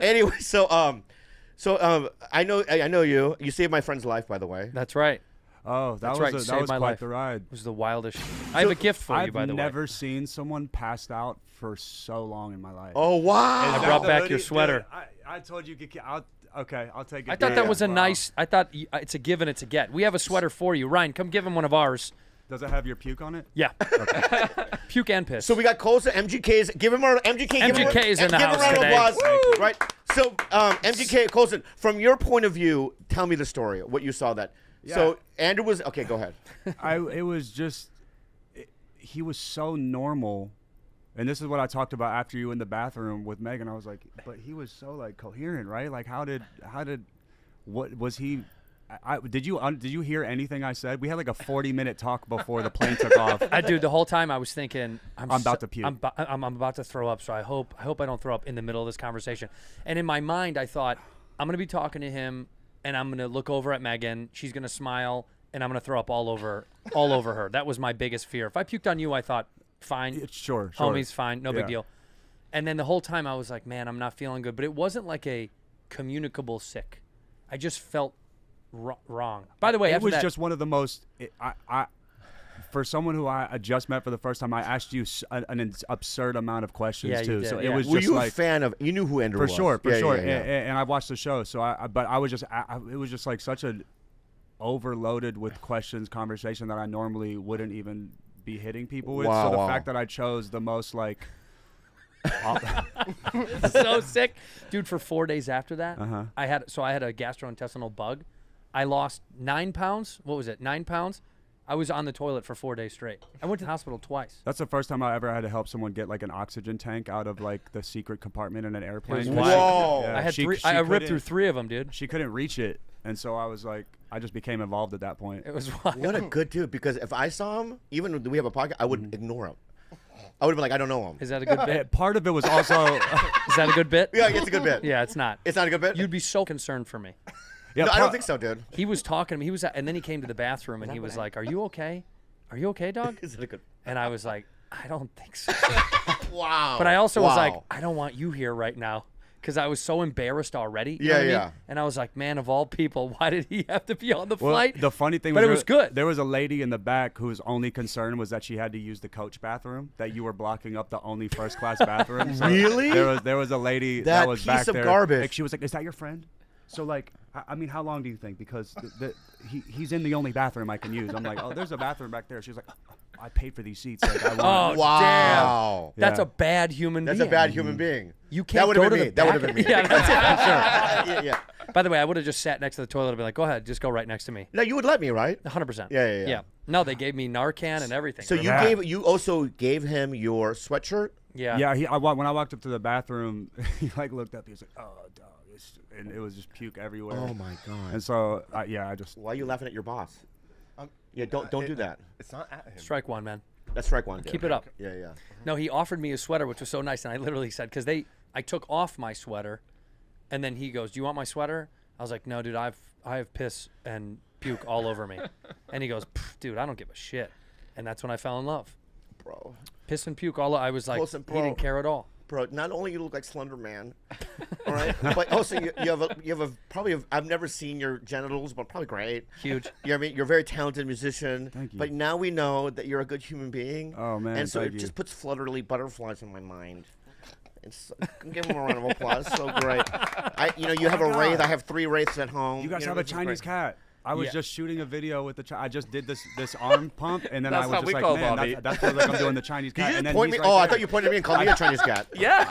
Anyway, I know you. You saved my friend's life, by the way. That's right. Oh, that That's was right. quite Saved my life. the ride. It was the wildest. I have a gift for you, by the way. I've never seen someone passed out for so long in my life. Oh wow! I brought back your sweater. Dude, I told you. Okay, I'll take it. I thought that was a nice. I thought it's a give and it's a get. We have a sweater for you, Ryan. Come give him one of ours. Does it have your puke on it? Yeah. Okay. Puke and piss. So we got Colson, MGK's. Give him our MGK. MGK's in the house give him a round today. of applause. Right. So MGK, Colson, from your point of view, tell me the story. What you saw that. Yeah. So Andrew was okay. Go ahead. It was just. He was so normal. And this is what I talked about after you in the bathroom with Megan. I was like, but he was so like coherent, right? Like what was he? Did you hear anything I said? We had like a 40-minute talk before the plane took off. Dude, the whole time I was thinking, I'm about to puke. I'm about to throw up. So I hope I don't throw up in the middle of this conversation. And in my mind, I thought I'm gonna be talking to him, and I'm gonna look over at Megan. She's gonna smile, and I'm gonna throw up all over her. That was my biggest fear. If I puked on you, I thought, fine, sure, homies, fine, no big deal. And then the whole time I was like, man, I'm not feeling good. But it wasn't like a communicable sick. I just felt wrong. By the way, it was just one of the most. For someone who I just met for the first time, I asked you an absurd amount of questions too. Did, so yeah. it was Were just you like a fan of? You knew who Andrew was. For sure. Yeah. And I watched the show. So but I was just. It was just like such a overloaded with questions conversation that I normally wouldn't even be hitting people with. Wow, so the fact that I chose the most like. So sick, dude. For 4 days after that, I had a gastrointestinal bug. I lost 9 pounds. What was it? 9 pounds. I was on the toilet for 4 days straight. I went to the hospital twice. That's the first time I ever had to help someone get like an oxygen tank out of like the secret compartment in an airplane. Whoa! Yeah, I had three. I ripped through 3 of them, dude. She couldn't reach it, and so I was like, I just became involved at that point. It was wild. What a good dude. Because if I saw him, even when we have a podcast, I would ignore him. I would have been like, I don't know him. Is that a good bit? Part of it was also. Is that a good bit? Yeah, it's a good bit. Yeah, it's not. It's not a good bit. You'd be so concerned for me. Yeah, no, I don't think so, dude. He was talking to me. And then he came to the bathroom and he was like, "Are you okay? Are you okay, dog?" Is it a good? And I was like, "I don't think so." Wow. But I also was like, "I don't want you here right now," because I was so embarrassed already. You know what I mean? And I was like, "Man, of all people, why did he have to be on the flight?" The funny thing, but it was good. There was a lady in the back whose only concern was that she had to use the coach bathroom. That you were blocking up the only first class bathroom. So really? There was a lady that was back there. Piece of garbage. Like, she was like, "Is that your friend?" So like, I mean, how long do you think? Because he's in the only bathroom I can use. I'm like, "Oh, there's a bathroom back there." She was like, I paid for these seats. Like, I want wow. Damn. That's a bad human being. That's a bad human being. You can't that go would to have been the me. That would have been me. Yeah, that's it. yeah. By the way, I would have just sat next to the toilet and be like, "Go ahead, just go right next to me." No, you would let me, right? 100%. Yeah. No, they gave me Narcan and everything. So you also gave him your sweatshirt? Yeah. Yeah. When I walked up to the bathroom, he like looked up. He was like, "Oh, dog," and it was just puke everywhere. Oh my god. And so I just. Why are you laughing at your boss? Yeah, don't do that. It's not at him. Strike one, man. That's strike one. Keep it up. Yeah. No, he offered me a sweater, which was so nice, and I literally said, because I took off my sweater, and then he goes, "Do you want my sweater?" I was like, "No, dude, I have piss and puke all over me," and he goes, "Dude, I don't give a shit," and that's when I fell in love. Bro. Piss and puke all. I was like, Listen, he didn't care at all. Bro, not only you look like Slender Man, all right, but also you have probably I've never seen your genitals, but probably great. Huge. You know what I mean? You're a very talented musician. Thank you. But now we know that you're a good human being. Oh man, and so thank it you. just puts fluttery butterflies in my mind. It's give him a round of applause. So great. You have a wraith. I have 3 wraiths at home. You guys have a Chinese cat. I was just shooting a video with the. I just did this arm pump, and then I was just like, man, that feels like I'm doing the Chinese cat. Did you and just then point me? he's right Oh, I there. thought you pointed at me and called me a Chinese cat. Yeah.